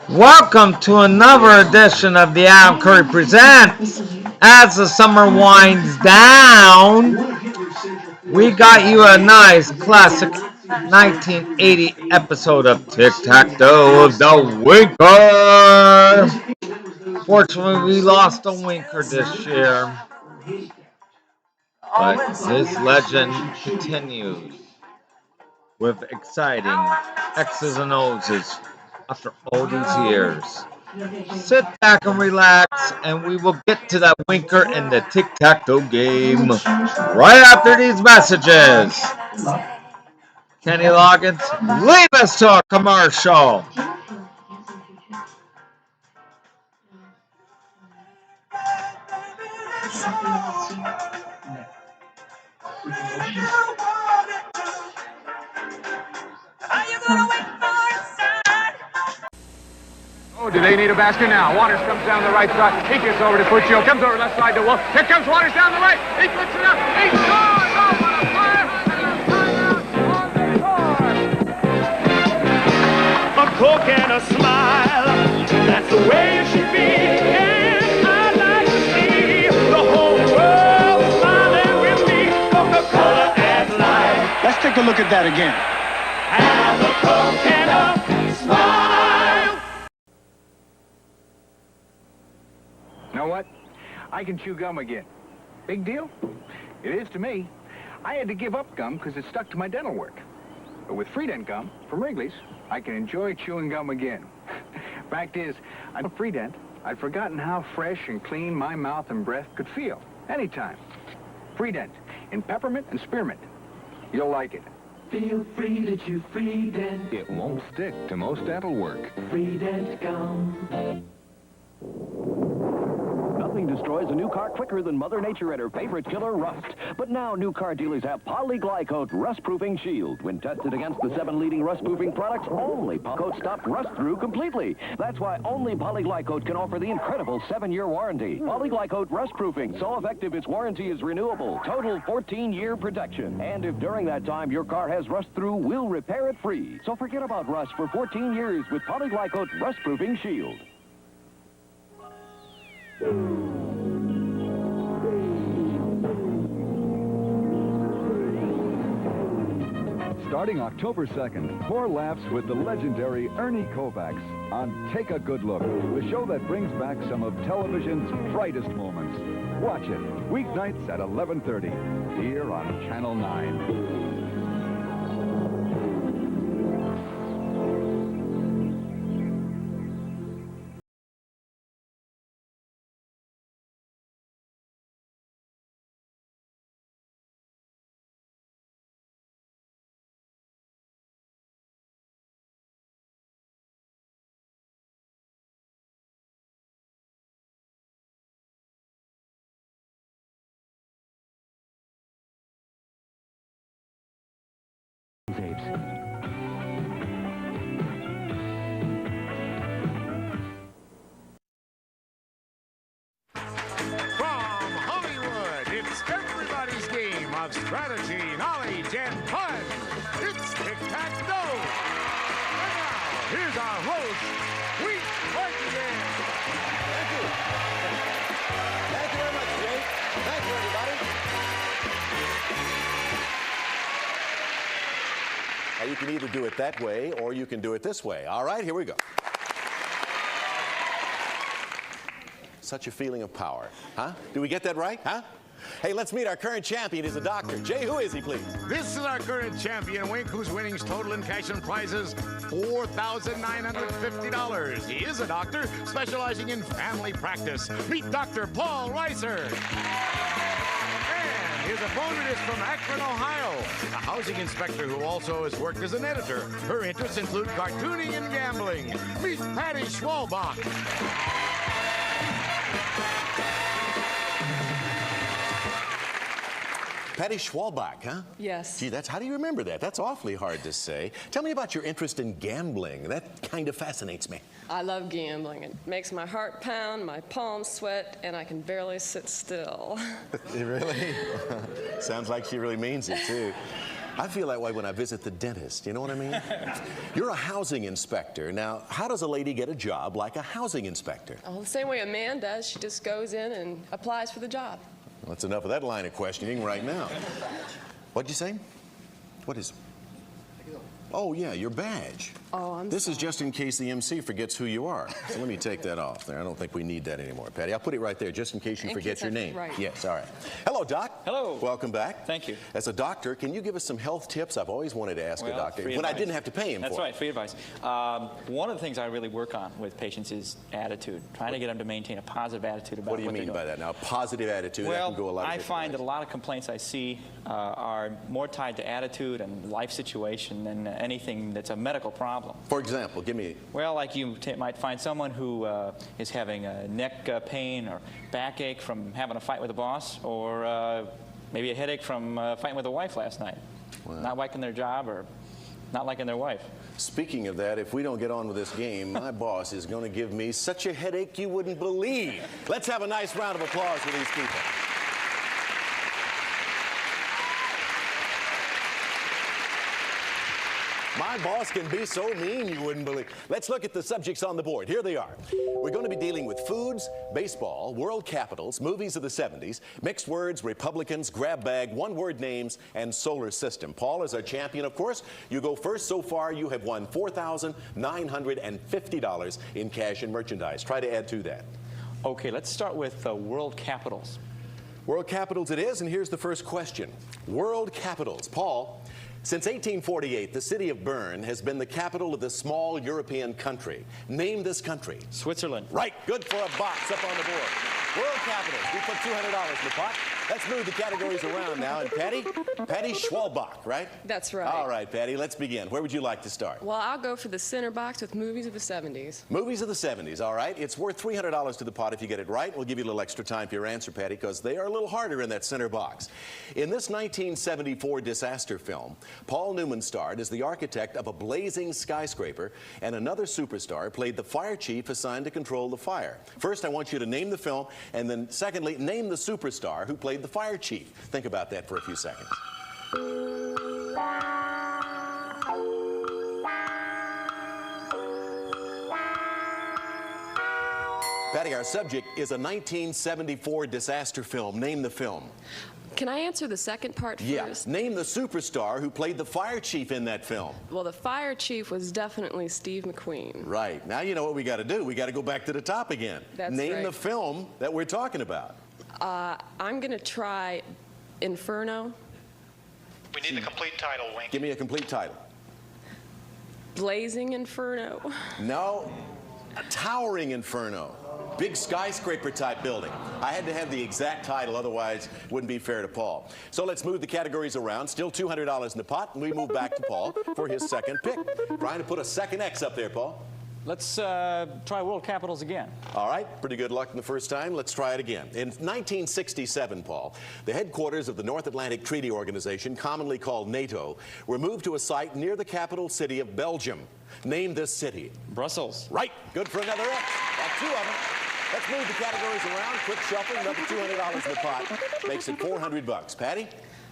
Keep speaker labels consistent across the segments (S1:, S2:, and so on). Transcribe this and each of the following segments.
S1: Welcome to another edition of the Adam Curry Presents. As the summer winds down, we got you a nice classic 1980 episode of Tic Tac Toe of the Winker. Fortunately, we lost a Winker this year, but his legend continues with exciting X's and O's after all these years. Sit back and relax, and we will get to that Winker and the tic-tac-toe game right after these messages. Kenny Loggins, leave us to a commercial.
S2: Oh, do they need a basket now? Waters comes down the right side. He gets over to Puccio. Comes over left side to Wolf. Here comes Waters down the right. He puts it up. He scores! Oh, what a fire!
S3: A Coke and a smile. That's the way it should be. And I'd like to see the whole world smiling with me. Coca-Cola adds life.
S4: Let's take a look at that again.
S3: Have a Coke and a smile.
S2: You know what? I can chew gum again. Big deal? It is to me. I had to give up gum because it stuck to my dental work. But with Freedent gum from Wrigley's, I can enjoy chewing gum again. Fact is, I'm a Freedent. I'd forgotten how fresh and clean my mouth and breath could feel anytime. Freedent in peppermint and spearmint. You'll like it.
S5: Feel free to chew Freedent.
S2: It won't stick to most dental work.
S5: Freedent gum.
S6: Nothing destroys a new car quicker than Mother Nature and her favorite killer, rust. But now new car dealers have Polyglycoat Rust-Proofing Shield. When tested against the 7 leading rust-proofing products, only Polycoat stopped rust through completely. That's why only Polyglycoat can offer the incredible 7-year warranty. Polyglycoat Rust-Proofing, so effective its warranty is renewable. Total 14-year protection. And if during that time your car has rust through, we'll repair it free. So forget about rust for 14 years with Polyglycoat Rust-Proofing Shield.
S7: Starting October 2nd, 4 laughs with the legendary Ernie Kovacs on Take a Good Look, the show that brings back some of television's brightest moments. Watch it, weeknights at 11:30, here on Channel 9.
S8: From Hollywood, it's everybody's game of strategy, knowledge, and fun. It's Tic-Tac-Toe. And now, here's our host, Wheat Whiteman.
S9: Thank you. Thank you very much, Jake. Thank you, everybody. Now, you can either do it that way or you can do it this way. All right, here we go. Such a feeling of power, huh? Do we get that right, huh? Hey, let's meet our current champion. He's a doctor. Jay, who is he, please?
S8: This is our current champion, Wink, whose winnings total in cash and prizes $4,950. He is a doctor specializing in family practice. Meet Dr. Paul Reiser. And his opponent is from Akron, Ohio, a housing inspector who also has worked as an editor. Her interests include cartooning and gambling. Meet Patty Schwalbach.
S9: Patty Schwalbach, huh?
S10: Yes.
S9: Gee, how do you remember that? That's awfully hard to say. Tell me about your interest in gambling. That kind of fascinates me.
S10: I love gambling. It makes my heart pound, my palms sweat, and I can barely sit still.
S9: Really? Sounds like she really means it, too. I feel that way when I visit the dentist, you know what I mean? You're a housing inspector. Now, how does a lady get a job like a housing inspector?
S10: Oh, the same way a man does. She just goes in and applies for the job.
S9: Well, that's enough of that line of questioning right now. What'd you say? What is... Oh, yeah, your badge.
S10: Oh, I'm
S9: This
S10: sorry.
S9: is just in case the MC forgets who you are. So let me take that off there. I don't think we need that anymore, Patty. I'll put it right there just in case you
S10: In
S9: forget
S10: case
S9: your
S10: I-
S9: name.
S10: right.
S9: Yes, all right. Hello, Doc.
S4: Hello.
S9: Welcome back.
S4: Thank you.
S9: As a doctor, can you give us some health tips? I've always wanted to ask a doctor
S4: free
S9: when I
S4: advice.
S9: didn't have to pay him
S4: That's
S9: for
S4: right,
S9: it.
S4: free advice. One of the things I really work on with patients is attitude, trying to get them to maintain a positive attitude about
S9: What do you
S4: they're
S9: mean
S4: doing.
S9: by that? Now, positive attitude, that
S4: Well,
S9: can go a lot of
S4: I
S9: different
S4: find
S9: ways.
S4: that a lot of complaints I see are more tied to attitude and life situation than anything that's a medical problem.
S9: For example, give me...
S4: Well, like you might find someone who is having a neck pain or backache from having a fight with a boss, or maybe a headache from fighting with a wife last night.
S9: Wow.
S4: Not liking their job or not liking their wife.
S9: Speaking of that, if we don't get on with this game, my boss is going to give me such a headache you wouldn't believe. Let's have a nice round of applause for these people. My boss can be so mean you wouldn't believe. Let's look at the subjects on the board. Here they are. We're going to be dealing with foods, baseball, world capitals, movies of the 70s, mixed words, Republicans, grab bag, one-word names, and solar system. Paul is our champion, of course. You go first. So far, you have won $4,950 in cash and merchandise. Try to add to that.
S4: Okay, let's start with world capitals.
S9: World capitals it is, and here's the first question. World capitals. Paul, since 1848, the city of Bern has been the capital of this small European country. Name this country.
S4: Switzerland.
S9: Right, good for a box up on the board. World capitals, we put $200 in the pot. Let's move the categories around now. And Patty Schwalbach, right?
S10: That's right.
S9: All right, Patty, let's begin. Where would you like to start?
S10: Well, I'll go for the center box with movies of the 70s.
S9: Movies of the 70s, all right. It's worth $300 to the pot if you get it right. We'll give you a little extra time for your answer, Patty, because they are a little harder in that center box. In this 1974 disaster film, Paul Newman starred as the architect of a blazing skyscraper, and another superstar played the fire chief assigned to control the fire. First, I want you to name the film, and then secondly, name the superstar who played the fire chief. Think about that for a few seconds. Patty, our subject is a 1974 disaster film. Name the film.
S10: Can I answer the second part
S9: Yeah.
S10: first?
S9: Name the superstar who played the fire chief in that film.
S10: Well, the fire chief was definitely Steve McQueen.
S9: Right. Now you know what we got to do. We got to go back to the top again.
S10: That's
S9: Name
S10: right.
S9: the film that we're talking about.
S10: I'm going to try Inferno,
S11: We need the complete title, Wink.
S9: Give me a complete title.
S10: Blazing Inferno.
S9: No. A towering inferno. Big skyscraper type building. I had to have the exact title, otherwise it wouldn't be fair to Paul. So let's move the categories around. Still $200 in the pot, and we move back to Paul for his second pick. Trying to put a second X up there, Paul.
S4: Let's try world capitals again.
S9: All right, pretty good luck in the first time. Let's try it again. In 1967, Paul, the headquarters of the North Atlantic Treaty Organization, commonly called NATO, were moved to a site near the capital city of Belgium. Name this city.
S4: Brussels.
S9: Right, good for another X. Got two of them. Let's move the categories around. Quick shuffle, another $200 in the pot. Makes it $400. Patty?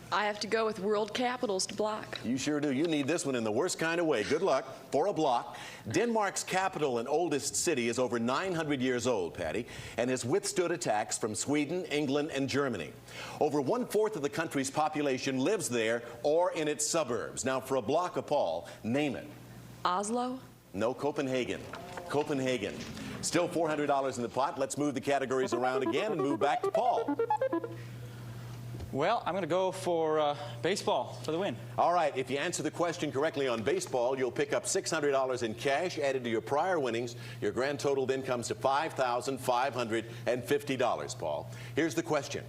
S10: I have to go with world capitals to block.
S9: You sure do. You need this one in the worst kind of way. Good luck. For a block. Denmark's capital and oldest city is over 900 years old, Patty, and has withstood attacks from Sweden, England, and Germany. Over 1/4 of the country's population lives there or in its suburbs. Now, for a block of Paul, name it.
S10: Oslo?
S9: No, Copenhagen. Copenhagen. Still $400 in the pot. Let's move the categories around again and move back to Paul.
S4: Well, I'm going to go for baseball for the win.
S9: All right, if you answer the question correctly on baseball, you'll pick up $600 in cash added to your prior winnings. Your grand total then comes to $5,550, Paul. Here's the question.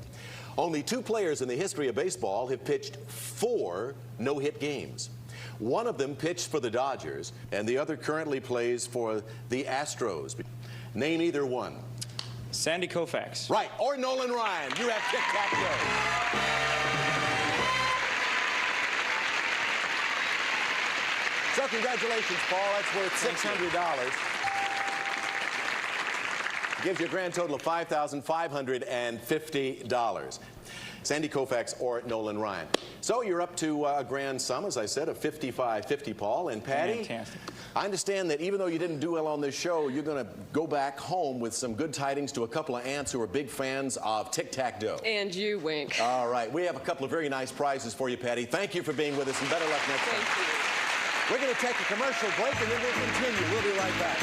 S9: Only 2 players in the history of baseball have pitched 4 no-hit games. One of them pitched for the Dodgers, and the other currently plays for the Astros. Name either one.
S4: Sandy Koufax.
S9: Right, or Nolan Ryan. You have tic-tac-toe. So congratulations, Paul. That's worth $600. Gives you a grand total of $5,550. Sandy Koufax or Nolan Ryan. So you're up to a grand sum, as I said, of $55.50, Paul. And Patty,
S4: Fantastic.
S9: I understand that even though you didn't do well on this show, you're going to go back home with some good tidings to a couple of aunts who are big fans of Tic-Tac-Dough.
S10: And you, Wink.
S9: All right. We have a couple of very nice prizes for you, Patty. Thank you for being with us, and better luck next time.
S10: Thank you.
S9: We're going to take a commercial break, and then we'll continue. We'll be right back.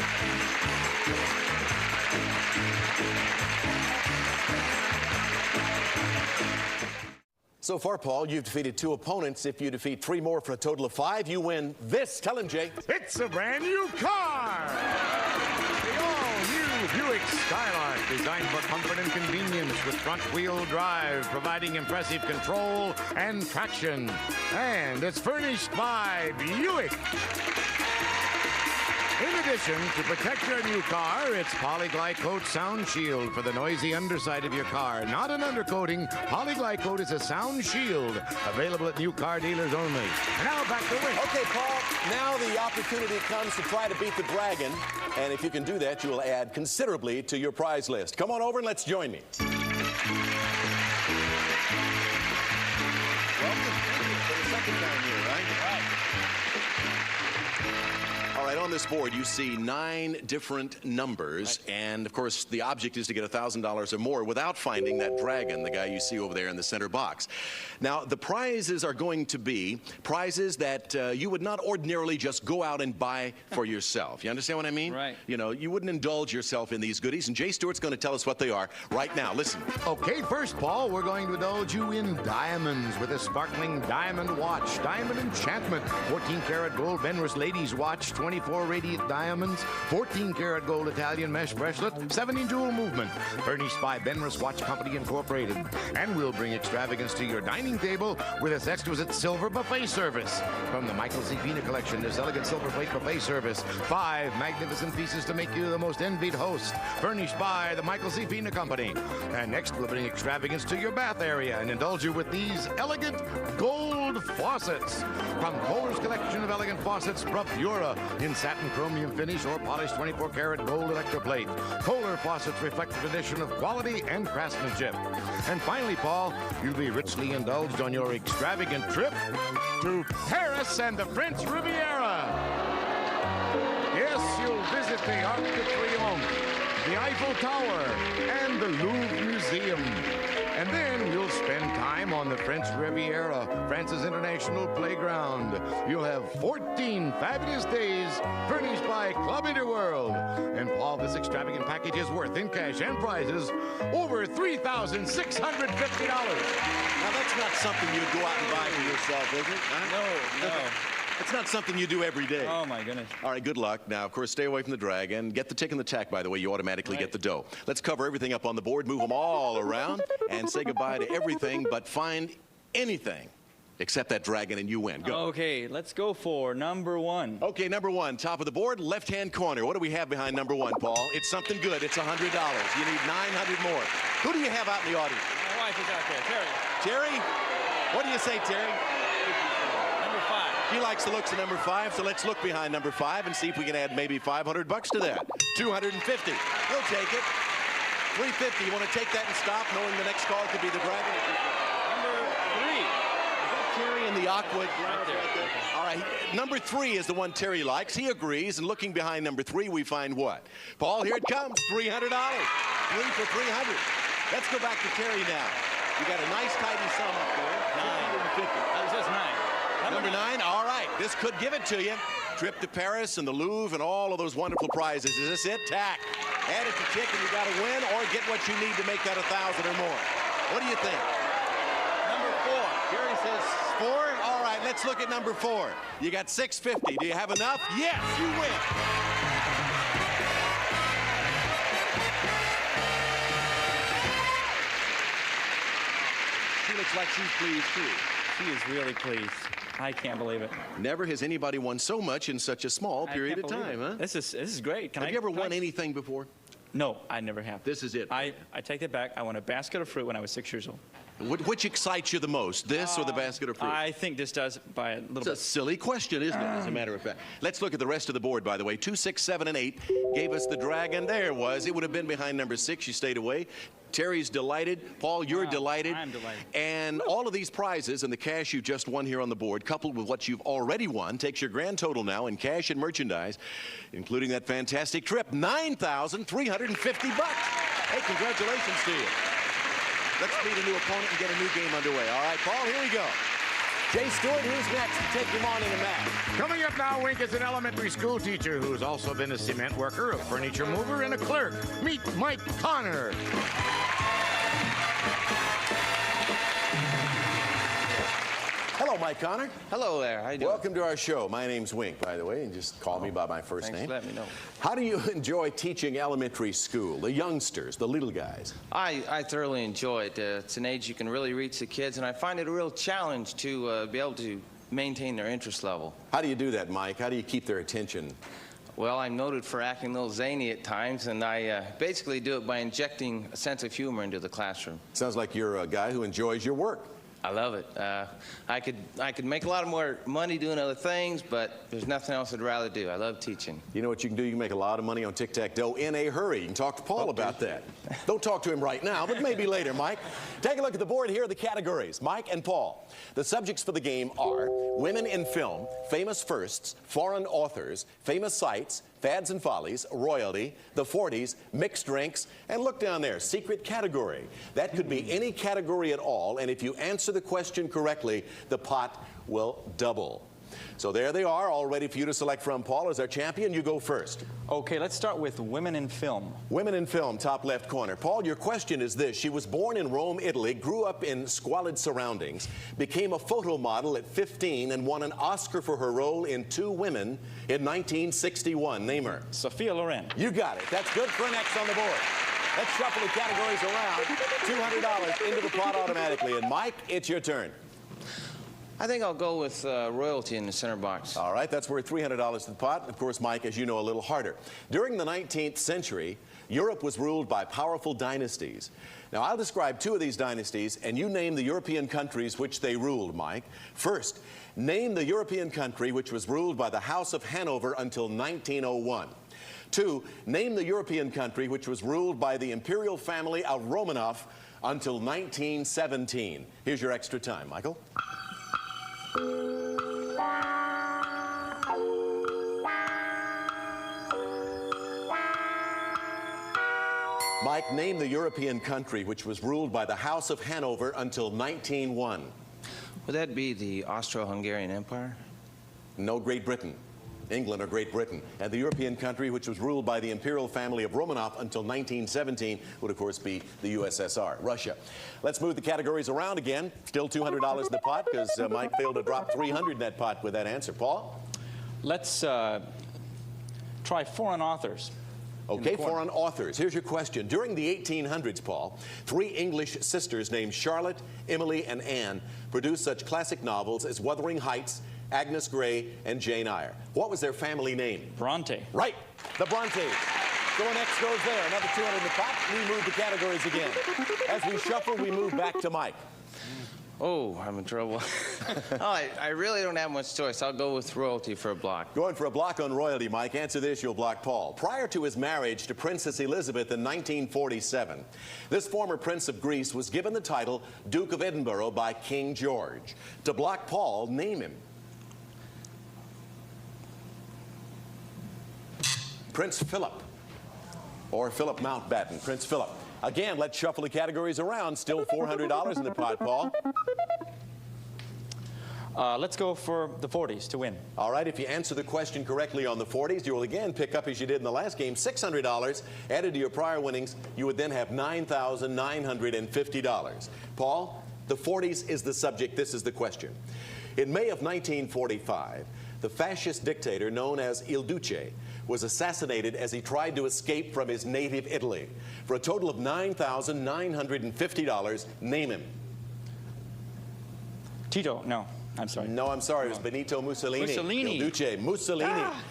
S9: So far, Paul, you've defeated 2 opponents. If you defeat 3 more for a total of 5, you win this. Tell him, Jay.
S8: It's a brand new car! The all-new Buick Skylark, designed for comfort and convenience with front-wheel drive, providing impressive control and traction. And it's furnished by Buick. In addition, to protect your new car, it's Polyglycoat Sound Shield for the noisy underside of your car. Not an undercoating. Polyglycoat is a sound shield available at new car dealers only. And now back to Wink.
S9: Okay, Paul, now the opportunity comes to try to beat the dragon. And if you can do that, you will add considerably to your prize list. Come on over and let's join me. Welcome. Thank you for the second time here, right? All right, on this board, you see 9 different numbers, and of course, the object is to get $1,000 or more without finding that dragon, the guy you see over there in the center box. Now, the prizes are going to be prizes that you would not ordinarily just go out and buy for yourself. You understand what I mean?
S4: Right.
S9: You know, you wouldn't indulge yourself in these goodies, and Jay Stewart's going to tell us what they are right now. Listen.
S8: Okay, first, Paul, we're going to indulge you in diamonds with a sparkling diamond watch. Diamond Enchantment. 14-karat gold Benris ladies watch. 24 radiant diamonds. 14-karat gold Italian mesh bracelet. 70 jewel movement. Furnished by Benris Watch Company Incorporated. And we'll bring extravagance to your dining table with this exquisite silver buffet service. From the Michael C. Pina collection, this elegant silver plate buffet service. 5 magnificent pieces to make you the most envied host. Furnished by the Michael C. Pina Company. And next, we'll bring extravagance to your bath area and indulge you with these elegant gold faucets. From Kohler's collection of elegant faucets, Bravura in satin chromium finish or polished 24-karat gold electroplate. Kohler faucets reflect the tradition of quality and craftsmanship. And finally, Paul, you'll be richly indulged on your extravagant trip to Paris and the French Riviera. Yes, you'll visit the Arc de Triomphe, the Eiffel Tower, and the Louvre Museum. And then you'll spend time on the French Riviera, France's international playground. You'll have 14 fabulous days furnished by Club Interworld. And Paul, this extravagant package is worth, in cash and prizes, over $3,650.
S9: Now, that's not something you'd go out and buy for yourself, is it?
S4: No, no.
S9: It's not something you do every day.
S4: Oh, my goodness.
S9: All right, good luck. Now, of course, stay away from the dragon. Get the tick and the tack, by the way. You automatically get the dough. Let's cover everything up on the board, move them all around, and say goodbye to everything, but find anything except that dragon, and you win. Go.
S4: Okay, let's go for number 1.
S9: Okay, number 1, top of the board, left-hand corner. What do we have behind number 1, Paul? It's something good. It's $100. You need 900 more. Who do you have out in the audience?
S4: My wife is out there, Terry.
S9: Terry? What do you say, Terry?
S4: Number 5.
S9: He likes the looks of number 5, so let's look behind number 5 and see if we can add maybe $500 to that. 250. We'll take it. 350. You want to take that and stop, knowing the next call could be the dragon?
S4: Number 3.
S9: Is that Terry in the aqua ground right there? All right. Number 3 is the one Terry likes. He agrees. And looking behind number 3, we find what? Paul, here it comes. $300. 3 for $300. Let's go back to Terry now. You got a nice tidy sum up there. 950.
S4: That says 9.
S9: Number 9, all right. This could give it to you. Trip to Paris and the Louvre and all of those wonderful prizes. Is this it? Tack. Add it to tick and you got to win or get what you need to make that 1,000 or more. What do you think?
S4: Number 4.
S9: Jerry says 4. All right, let's look at number 4. You got 650. Do you have enough? Yes, you win. She looks like she's pleased too.
S4: She is really pleased. I can't believe it.
S9: Never has anybody won so much in such a small period of time, huh?
S4: This is great.
S9: Have you ever won anything before?
S4: No, I never have.
S9: This is it.
S4: I take that back. I won a basket of fruit when I was 6 years old.
S9: Which excites you the most, this or the basket of fruit?
S4: I think this does by a little bit.
S9: It's a silly question, isn't it, as a matter of fact? Let's look at the rest of the board, by the way. 2, 6, 7, and 8 gave us the dragon. There it was. It would have been behind number 6. You stayed away. Terry's delighted. Paul, you're delighted.
S4: I'm delighted.
S9: And all of these prizes and the cash you just won here on the board, coupled with what you've already won, takes your grand total now in cash and merchandise, including that fantastic trip, $9,350. Hey, congratulations to you. Let's meet a new opponent and get a new game underway. All right, Paul, here we go. Jay Stewart, who's next to take your morning in math?
S8: Coming up now, Wink is an elementary school teacher who's also been a cement worker, a furniture mover, and a clerk. Meet Mike Connor.
S9: Hello, Mike Connor.
S12: Hello there. How you doing?
S9: Welcome to our show. My name's Wink, by the way, and just call me by my first
S12: Thanks
S9: name.
S12: for letting me know.
S9: How do you enjoy teaching elementary school, the youngsters, the little guys?
S12: I thoroughly enjoy it. It's an age you can really reach the kids, and I find it a real challenge to be able to maintain their interest level.
S9: How do you do that, Mike? How do you keep their attention?
S12: Well, I'm noted for acting a little zany at times, and I basically do it by injecting a sense of humor into the classroom.
S9: Sounds like you're a guy who enjoys your work.
S12: I love it. I could make a lot more money doing other things, but there's nothing else I'd rather do. I love teaching.
S9: You know what you can do? You can make a lot of money on tic-tac-toe in a hurry. You can talk to Paul about that. Don't talk to him right now, but maybe later, Mike. Take a look at the board. Here are the categories. Mike and Paul. The subjects for the game are women in film, famous firsts, foreign authors, famous sites, fads and follies, royalty, the 40s, mixed drinks, and look down there, secret category. That could be any category at all, and if you answer the question correctly, the pot will double. So there they are, all ready for you to select from. Paul, as our champion, you go first.
S4: Okay, let's start with women in film.
S9: Women in film, top left corner. Paul, your question is this. She was born in Rome, Italy, grew up in squalid surroundings, became a photo model at 15, and won an Oscar for her role in Two Women in 1961. Name her.
S4: Sophia Loren.
S9: You got it. That's good for an X on the board. Let's shuffle the categories around. $200 into the pot automatically. And Mike, it's your turn.
S12: I think I'll go with royalty in the center box.
S9: All right, that's worth $300 to the pot. Of course, Mike, as you know, a little harder. During the 19th century, Europe was ruled by powerful dynasties. Now, I'll describe two of these dynasties, and you name the European countries which they ruled, Mike. First, name the European country which was ruled by the House of Hanover until 1901. Two, name the European country which was ruled by the imperial family of Romanov until 1917. Here's your extra time, Michael. Mike, name the European country which was ruled by the House of Hanover until 1901.
S12: Would that be the Austro-Hungarian Empire?
S9: No, Great Britain. England or Great Britain. And the European country which was ruled by the imperial family of Romanov until 1917 would, of course, be the USSR, Russia. Let's move the categories around again. Still $200 in the pot because Mike failed to drop $300 in that pot with that answer. Paul?
S4: Let's try foreign authors.
S9: Okay, foreign authors. Here's your question. During the 1800s, Paul, three English sisters named Charlotte, Emily, and Anne produced such classic novels as Wuthering Heights, Agnes Grey, and Jane Eyre. What was their family name?
S4: Bronte.
S9: Right, the Brontes. So an X goes there. Another 200 in the pot. We move the categories again. As we shuffle, we move back to Mike.
S12: Oh, I'm in trouble. I really don't have much choice. I'll go with royalty for a block.
S9: Going for a block on royalty, Mike. Answer this, you'll block Paul. Prior to his marriage to Princess Elizabeth in 1947, this former Prince of Greece was given the title Duke of Edinburgh by King George. To block Paul, name him. Prince Philip, or Philip Mountbatten. Prince Philip. Again, let's shuffle the categories around. Still $400 in the pot, Paul.
S4: Let's go for the 40s to win.
S9: All right, if you answer the question correctly on the 40s, you will again pick up, as you did in the last game, $600. Added to your prior winnings, you would then have $9,950. Paul, the 40s is the subject. This is the question. In May of 1945, the fascist dictator known as Il Duce was assassinated as he tried to escape from his native Italy. For a total of $9,950, name him.
S4: Tito, no, I'm sorry.
S9: No, I'm sorry, it was Benito Mussolini.
S4: Mussolini.
S9: Il Duce, Mussolini.
S4: Ah.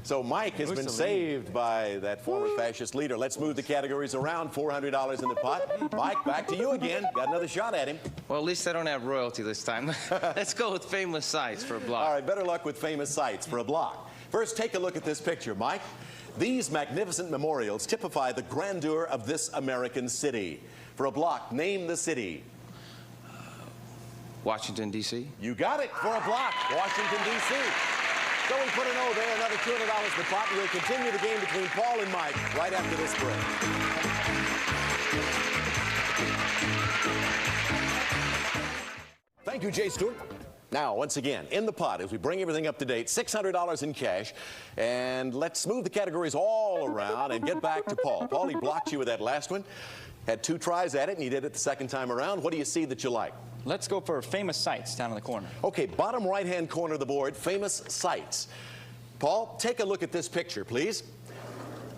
S9: So Mike has been saved by that former fascist leader. Let's move the categories around. $400 in the pot. Mike, back to you again. Got another shot at him.
S12: Well, at least I don't have royalty this time. Let's go with famous sites for a block.
S9: All right, better luck with famous sites for a block. First, take a look at this picture, Mike. These magnificent memorials typify the grandeur of this American city. For a block, name the city.
S12: Washington, D.C.
S9: You got it. For a block, Washington, D.C. So we put an O there, another $200 in the pot, and we'll continue the game between Paul and Mike right after this break. Thank you, Jay Stewart. Now, once again, in the pot, as we bring everything up to date, $600 in cash. And let's move the categories all around and get back to Paul. Paul, he blocked you with that last one. Had 2 tries at it, and he did it the second time around. What do you see that you like?
S4: Let's go for famous sites down in the corner.
S9: Okay, bottom right-hand corner of the board, famous sites. Paul, take a look at this picture, please.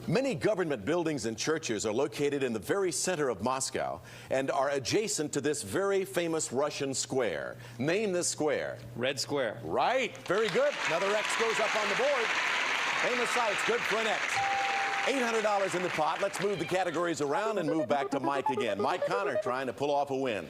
S9: Many government buildings and churches are located in the very center of Moscow and are adjacent to this very famous Russian square. Name this square.
S4: Red Square.
S9: Right. Very good. Another X goes up on the board. Famous sites, good for an X. $800 in the pot. Let's move the categories around and move back to Mike again. Mike Connor trying to pull off a win.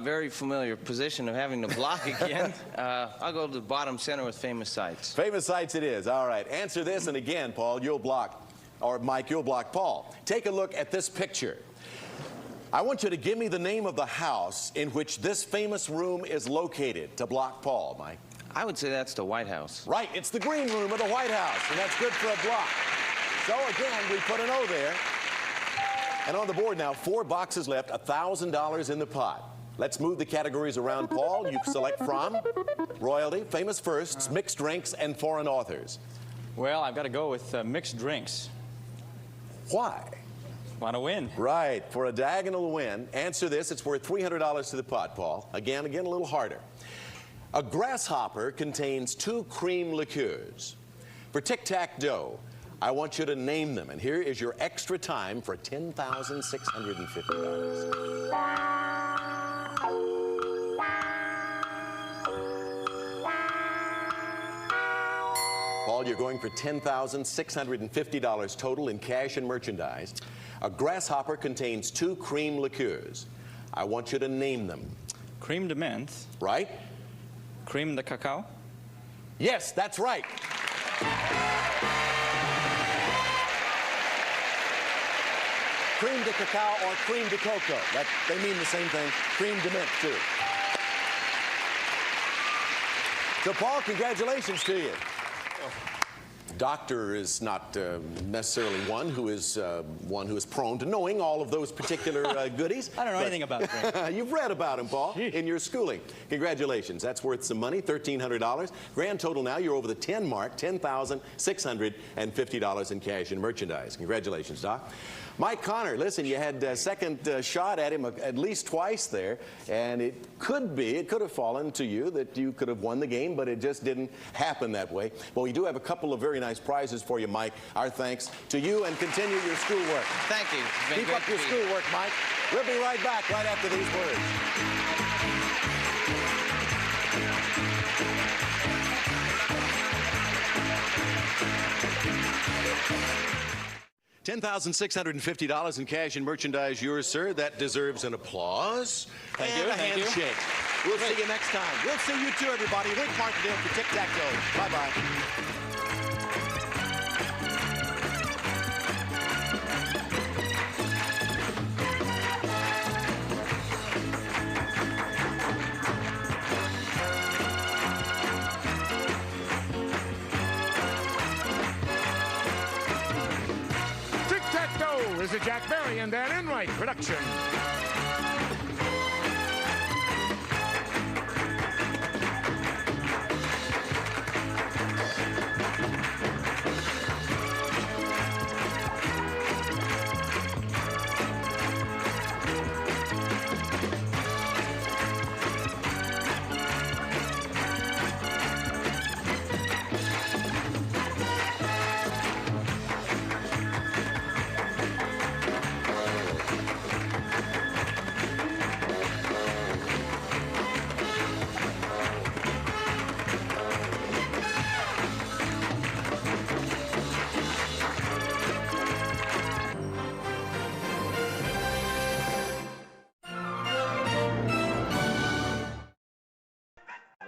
S12: Very familiar position of having to block again. I'll go to the bottom center with famous sites.
S9: Famous sites it is. All right. Answer this, and again, Paul, you'll block. Or Mike, you'll block Paul. Take a look at this picture. I want you to give me the name of the house in which this famous room is located to block Paul, Mike.
S12: I would say that's the White House.
S9: Right, it's the green room of the White House, and that's good for a block. So again, we put an O there. And on the board now, 4 boxes left, $1,000 in the pot. Let's move the categories around, Paul. You select from royalty, famous firsts, mixed drinks, and foreign authors.
S4: Well, I've got to go with mixed drinks.
S9: Why?
S4: Want to win.
S9: Right, for a diagonal win. Answer this. It's worth $300 to the pot, Paul. Again, a little harder. A grasshopper contains 2 cream liqueurs. For tic-tac-toe, I want you to name them. And here is your extra time for $10,650. Paul, you're going for $10,650 total in cash and merchandise. A grasshopper contains 2 cream liqueurs. I want you to name them.
S4: Cream de menthe.
S9: Right.
S4: Cream de cacao.
S9: Yes, that's right. Cream de cacao or cream de cocoa. They mean the same thing. Cream de mint, too. So, Paul, congratulations to you. Doctor is not necessarily one who is prone to knowing all of those particular goodies.
S4: I don't know anything about drinks.
S9: You've read about them, Paul, in your schooling. Congratulations. That's worth some money, $1,300. Grand total now, you're over the 10 mark, $10,650 in cash and merchandise. Congratulations, Doc. Mike Connor, listen, you had a second shot at him at least twice there, and it could have fallen to you that you could have won the game, but it just didn't happen that way. But we do have a couple of very nice prizes for you, Mike. Our thanks to you, and continue your schoolwork.
S12: Thank you.
S9: Keep up your schoolwork, Mike. We'll be right back right after these words. $10,650 in cash and merchandise, yours, sir. That deserves an applause and a handshake. We'll see you next time. We'll see you too, everybody. Rick Martindale for Tic-Tac-Toe. Bye-bye.
S8: Tic-Tac-Toe is a Jack Berry and Dan Enright production.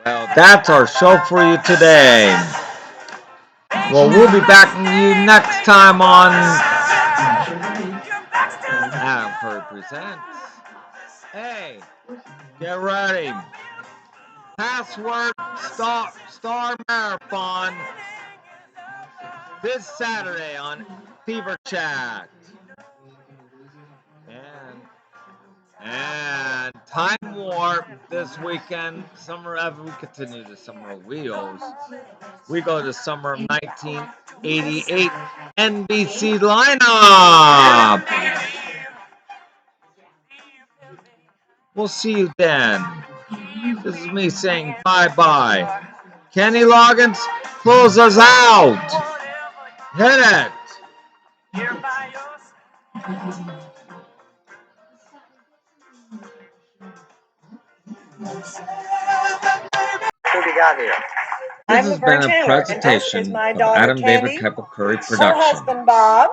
S1: Well, that's our show for you today. Well, we'll be back with you next time on Adam Curry Presents. Hey, get ready. Password Star Marathon this Saturday on Fever Chat. And Time Warp this weekend. We continue the Summer of Wheels. We go to summer of 1988 NBC lineup. We'll see you then. This is me saying bye-bye. Kenny Loggins, close us out. Hit it.
S13: What we got here?
S1: This has been a presentation of Adam David Keppel Curry Production.
S13: Husband Bob.